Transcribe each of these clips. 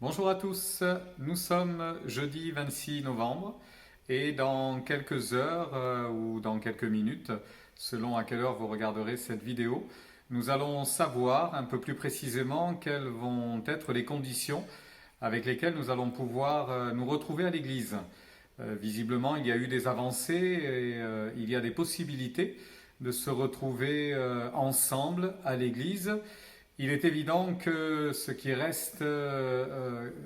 Bonjour à tous, nous sommes jeudi 26 novembre et dans quelques heures ou dans quelques minutes, selon à quelle heure vous regarderez cette vidéo, nous allons savoir un peu plus précisément quelles vont être les conditions avec lesquelles nous allons pouvoir nous retrouver à l'église. Visiblement, il y a eu des avancées et il y a des possibilités de se retrouver ensemble à l'église. Il est évident que ce qui reste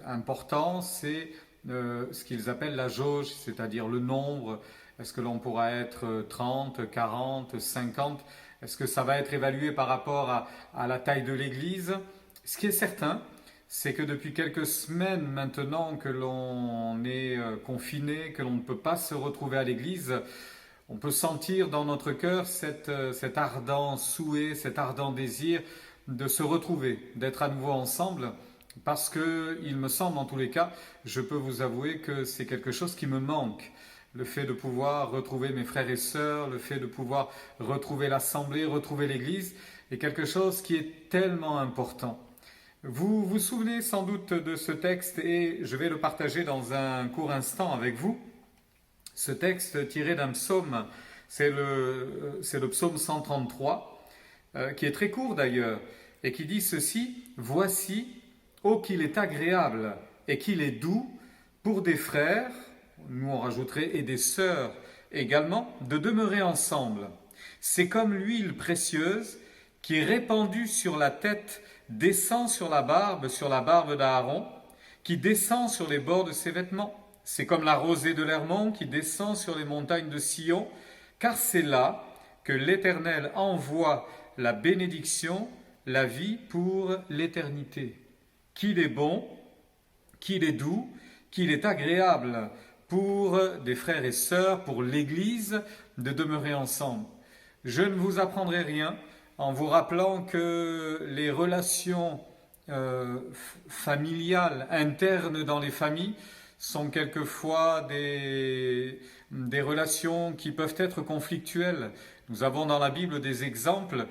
important, c'est ce qu'ils appellent la jauge, c'est-à-dire le nombre. Est-ce que l'on pourra être 30, 40, 50? Est-ce que ça va être évalué par rapport à la taille de l'église? Ce qui est certain, c'est que depuis quelques semaines maintenant que l'on est confiné, que l'on ne peut pas se retrouver à l'église, on peut sentir dans notre cœur cet ardent souhait, cet ardent désir de se retrouver, d'être à nouveau ensemble, parce que il me semble en tous les cas, je peux vous avouer que c'est quelque chose qui me manque. Le fait de pouvoir retrouver mes frères et sœurs, le fait de pouvoir retrouver l'assemblée, retrouver l'église, est quelque chose qui est tellement important. Vous vous souvenez sans doute de ce texte et je vais le partager dans un court instant avec vous. Ce texte tiré d'un psaume, c'est le psaume 133, qui est très court d'ailleurs, et qui dit ceci: Voici, ô qu'il est agréable et qu'il est doux pour des frères, nous on rajouterait, et des sœurs également, de demeurer ensemble. C'est comme l'huile précieuse qui est répandue sur la tête, descend sur la barbe d'Aaron, qui descend sur les bords de ses vêtements. C'est comme la rosée de l'Hermon qui descend sur les montagnes de Sion, car c'est là que l'Éternel envoie la bénédiction, la vie pour l'éternité. Qu'il est bon, qu'il est doux, qu'il est agréable pour des frères et sœurs, pour l'Église, de demeurer ensemble. Je ne vous apprendrai rien en vous rappelant que les relations familiales, internes dans les familles, sont quelquefois des relations qui peuvent être conflictuelles. Nous avons dans la Bible des exemples.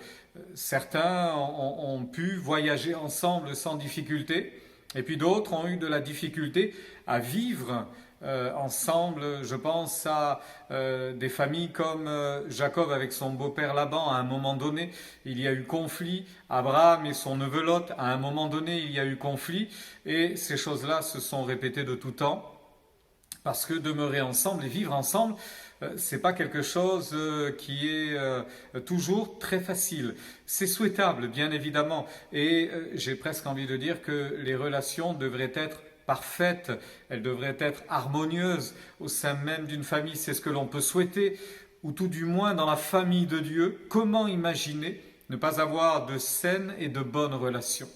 Certains ont pu voyager ensemble sans difficulté, et puis d'autres ont eu de la difficulté à vivre ensemble. Je pense à des familles comme Jacob avec son beau-père Laban. À un moment donné, il y a eu conflit. Abraham et son neveu Lot, à un moment donné, il y a eu conflit. Et ces choses-là se sont répétées de tout temps. Parce que demeurer ensemble et vivre ensemble, c'est pas quelque chose qui est toujours très facile. C'est souhaitable, bien évidemment, et j'ai presque envie de dire que les relations devraient être parfaites, elles devraient être harmonieuses au sein même d'une famille. C'est ce que l'on peut souhaiter, ou tout du moins dans la famille de Dieu. Comment imaginer ne pas avoir de saines et de bonnes relations?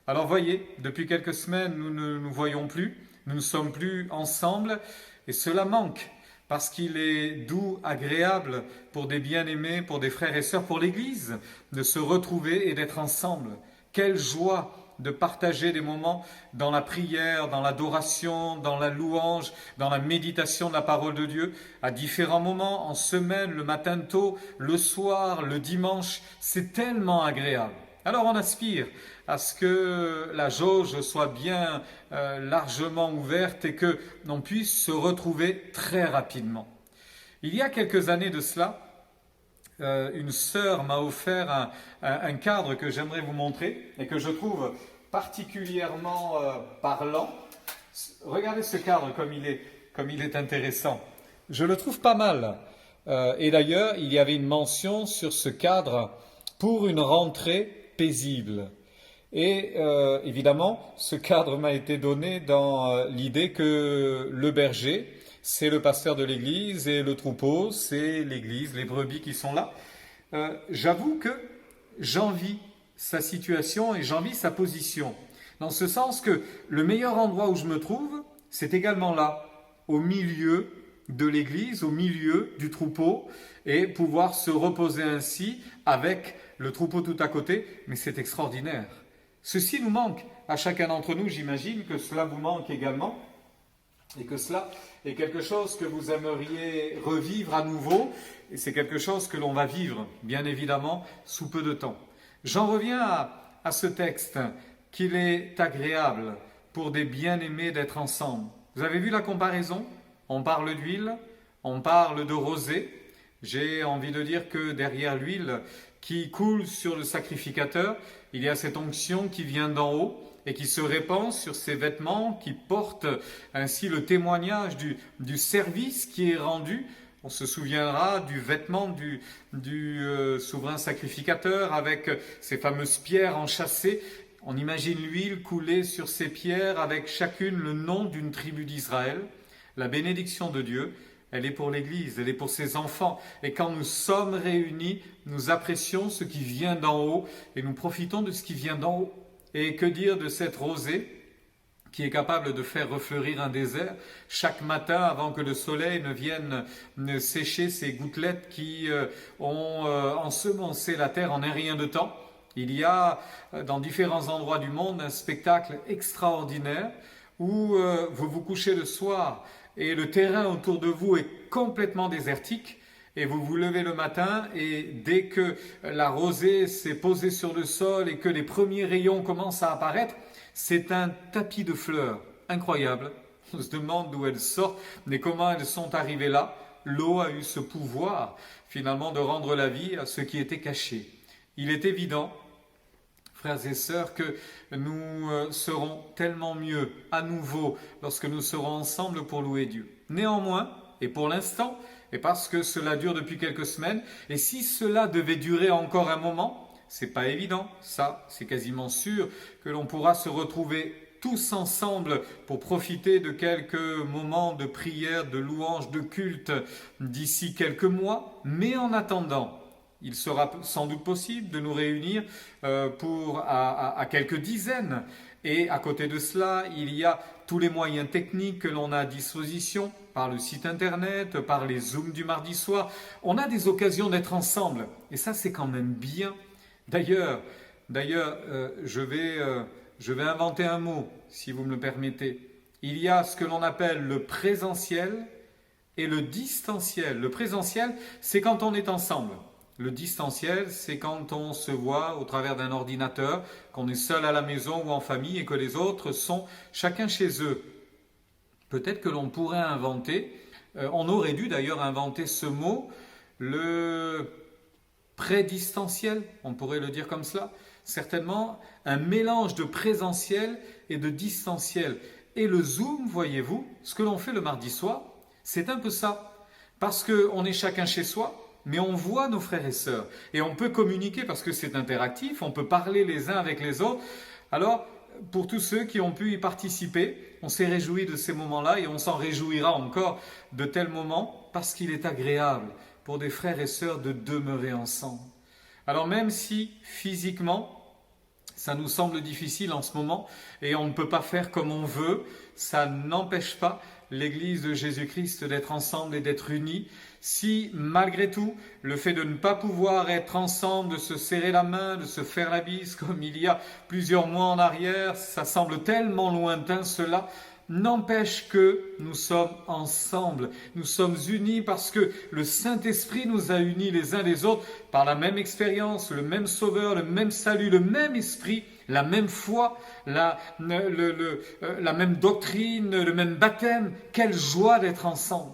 Alors voyez, depuis quelques semaines, nous ne nous voyons plus, nous ne sommes plus ensemble, et cela manque, parce qu'il est doux, agréable pour des bien-aimés, pour des frères et sœurs, pour l'Église, de se retrouver et d'être ensemble. Quelle joie de partager des moments dans la prière, dans l'adoration, dans la louange, dans la méditation de la parole de Dieu, à différents moments, en semaine, le matin tôt, le soir, le dimanche. C'est tellement agréable. Alors on aspire à ce que la jauge soit bien largement ouverte et que l'on puisse se retrouver très rapidement. Il y a quelques années de cela, une sœur m'a offert un cadre que j'aimerais vous montrer et que je trouve particulièrement parlant. Regardez ce cadre comme il est intéressant. Je le trouve pas mal. Et d'ailleurs, il y avait une mention sur ce cadre pour une rentrée paisible. Et évidemment, ce cadre m'a été donné dans l'idée que le berger, c'est le pasteur de l'église et le troupeau, c'est l'église, les brebis qui sont là. J'avoue que j'envie sa situation et j'envie sa position. Dans ce sens que le meilleur endroit où je me trouve, c'est également là, au milieu de l'église, au milieu du troupeau, et pouvoir se reposer ainsi avec le troupeau tout à côté. Mais c'est extraordinaire. Ceci nous manque à chacun d'entre nous, j'imagine que cela vous manque également, et que cela est quelque chose que vous aimeriez revivre à nouveau, et c'est quelque chose que l'on va vivre, bien évidemment, sous peu de temps. J'en reviens à ce texte, qu'il est agréable pour des bien-aimés d'être ensemble. Vous avez vu la comparaison? On parle d'huile, on parle de rosée. J'ai envie de dire que derrière l'huile qui coule sur le sacrificateur, il y a cette onction qui vient d'en haut et qui se répand sur ses vêtements, qui porte ainsi le témoignage du service qui est rendu. On se souviendra du vêtement du souverain sacrificateur avec ces fameuses pierres enchâssées. On imagine l'huile couler sur ces pierres avec chacune le nom d'une tribu d'Israël. La bénédiction de Dieu, elle est pour l'Église, elle est pour ses enfants. Et quand nous sommes réunis, nous apprécions ce qui vient d'en haut et nous profitons de ce qui vient d'en haut. Et que dire de cette rosée qui est capable de faire refleurir un désert chaque matin avant que le soleil ne vienne sécher ces gouttelettes qui ont ensemencé la terre en un rien de temps. Il y a dans différents endroits du monde un spectacle extraordinaire où vous vous couchez le soir et le terrain autour de vous est complètement désertique. Et vous vous levez le matin et dès que la rosée s'est posée sur le sol et que les premiers rayons commencent à apparaître, c'est un tapis de fleurs incroyable. On se demande d'où elles sortent, mais comment elles sont arrivées là. L'eau a eu ce pouvoir finalement de rendre la vie à ce qui était caché. Il est évident, frères et sœurs, que nous serons tellement mieux à nouveau lorsque nous serons ensemble pour louer Dieu. Néanmoins, et pour l'instant, et parce que cela dure depuis quelques semaines, et si cela devait durer encore un moment, c'est pas évident, ça c'est quasiment sûr que l'on pourra se retrouver tous ensemble pour profiter de quelques moments de prière, de louange, de culte d'ici quelques mois, mais en attendant, il sera sans doute possible de nous réunir à quelques dizaines. Et à côté de cela, il y a tous les moyens techniques que l'on a à disposition, par le site internet, par les Zooms du mardi soir. On a des occasions d'être ensemble. Et ça, c'est quand même bien. D'ailleurs, je vais inventer un mot, si vous me le permettez. Il y a ce que l'on appelle le présentiel et le distanciel. Le présentiel, c'est quand on est ensemble. Le distanciel, c'est quand on se voit au travers d'un ordinateur, qu'on est seul à la maison ou en famille et que les autres sont chacun chez eux. Peut-être que l'on pourrait inventer, on aurait dû d'ailleurs inventer ce mot, le prédistanciel, on pourrait le dire comme cela. Certainement un mélange de présentiel et de distanciel. Et le Zoom, voyez-vous, ce que l'on fait le mardi soir, c'est un peu ça. Parce qu'on est chacun chez soi, mais on voit nos frères et sœurs. Et on peut communiquer parce que c'est interactif, on peut parler les uns avec les autres. Alors, pour tous ceux qui ont pu y participer, on s'est réjoui de ces moments-là et on s'en réjouira encore de tels moments parce qu'il est agréable pour des frères et sœurs de demeurer ensemble. Alors même si physiquement, ça nous semble difficile en ce moment et on ne peut pas faire comme on veut, ça n'empêche pas l'Église de Jésus-Christ d'être ensemble et d'être unie. Si malgré tout, le fait de ne pas pouvoir être ensemble, de se serrer la main, de se faire la bise comme il y a plusieurs mois en arrière, ça semble tellement lointain cela, n'empêche que nous sommes ensemble, nous sommes unis parce que le Saint-Esprit nous a unis les uns les autres par la même expérience, le même Sauveur, le même salut, le même Esprit, la même foi, la même doctrine, le même baptême. Quelle joie d'être ensemble!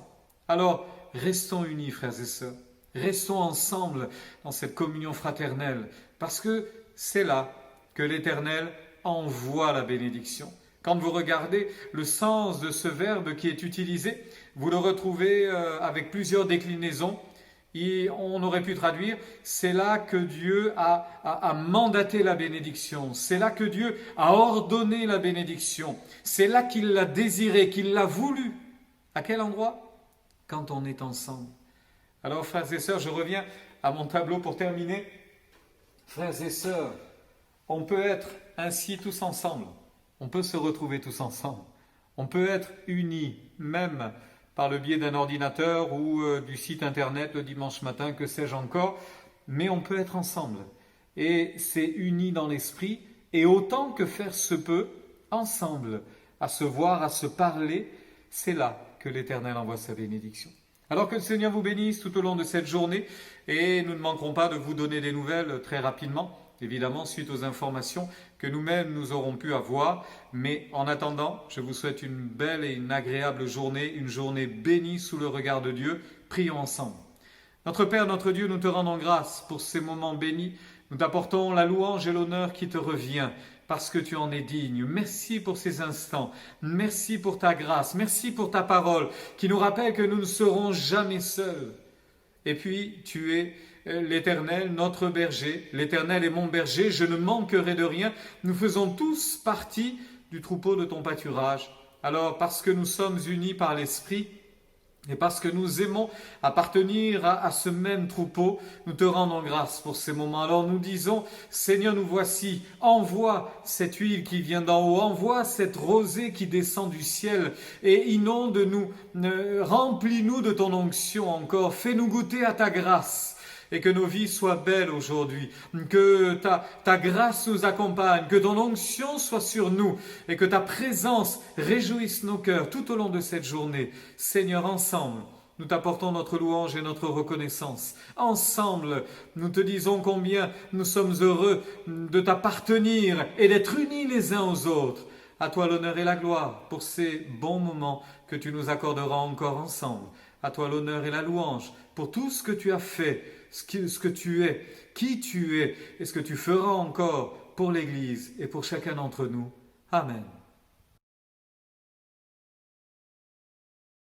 Alors, restons unis, frères et sœurs. Restons ensemble dans cette communion fraternelle parce que c'est là que l'Éternel envoie la bénédiction. Quand vous regardez le sens de ce verbe qui est utilisé, vous le retrouvez avec plusieurs déclinaisons. Et on aurait pu traduire, c'est là que Dieu a mandaté la bénédiction, c'est là que Dieu a ordonné la bénédiction, c'est là qu'il l'a désiré, qu'il l'a voulu. À quel endroit? Quand on est ensemble. Alors frères et sœurs, je reviens à mon tableau pour terminer. Frères et sœurs, on peut être ainsi tous ensemble. On peut se retrouver tous ensemble. On peut être unis, même par le biais d'un ordinateur ou du site internet le dimanche matin, que sais-je encore. Mais on peut être ensemble. Et c'est uni dans l'esprit. Et autant que faire se peut, ensemble, à se voir, à se parler, c'est là que l'Éternel envoie sa bénédiction. Alors que le Seigneur vous bénisse tout au long de cette journée. Et nous ne manquerons pas de vous donner des nouvelles très rapidement. évidemment, suite aux informations que nous-mêmes nous aurons pu avoir. Mais en attendant, je vous souhaite une belle et une agréable journée, une journée bénie sous le regard de Dieu. Prions ensemble. Notre Père, notre Dieu, nous te rendons grâce pour ces moments bénis. Nous t'apportons la louange et l'honneur qui te revient parce que tu en es digne. Merci pour ces instants. Merci pour ta grâce. Merci pour ta parole qui nous rappelle que nous ne serons jamais seuls. Et puis, tu es l'Éternel, notre berger. L'Éternel est mon berger, je ne manquerai de rien. Nous faisons tous partie du troupeau de ton pâturage. Alors, parce que nous sommes unis par l'Esprit, et parce que nous aimons appartenir à ce même troupeau, nous te rendons grâce pour ces moments. Alors nous disons, Seigneur, nous voici, envoie cette huile qui vient d'en haut, envoie cette rosée qui descend du ciel et inonde-nous, remplis-nous de ton onction encore, fais-nous goûter à ta grâce. Et que nos vies soient belles aujourd'hui, que ta grâce nous accompagne, que ton onction soit sur nous et que ta présence réjouisse nos cœurs tout au long de cette journée. Seigneur, ensemble, nous t'apportons notre louange et notre reconnaissance. Ensemble, nous te disons combien nous sommes heureux de t'appartenir et d'être unis les uns aux autres. À toi l'honneur et la gloire pour ces bons moments que tu nous accorderas encore ensemble. À toi l'honneur et la louange pour tout ce que tu as fait, ce que tu es, qui tu es et ce que tu feras encore pour l'Église et pour chacun d'entre nous. Amen.